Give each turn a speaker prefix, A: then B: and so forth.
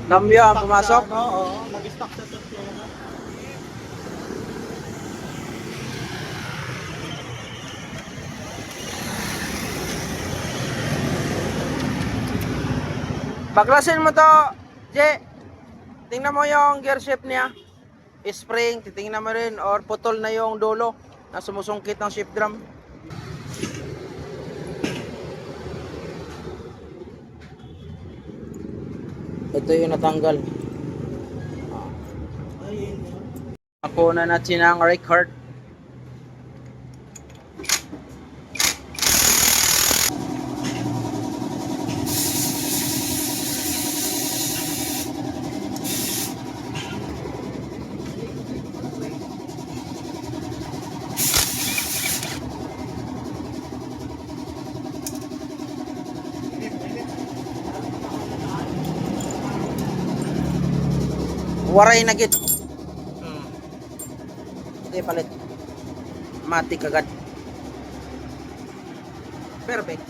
A: Cambio ang pumasok.
B: Oo, nag-stock sa Turkey.
A: Baklasin mo to, Je. Tingnan mo yung gear shift niya. Spring, titingnan mo rin or putol na yung dulo na sumusungkit ng shift drum. Ito yung natanggal. Nakuha natin ang record. Waray na git. Sige, palit. Matik agad. Perfect.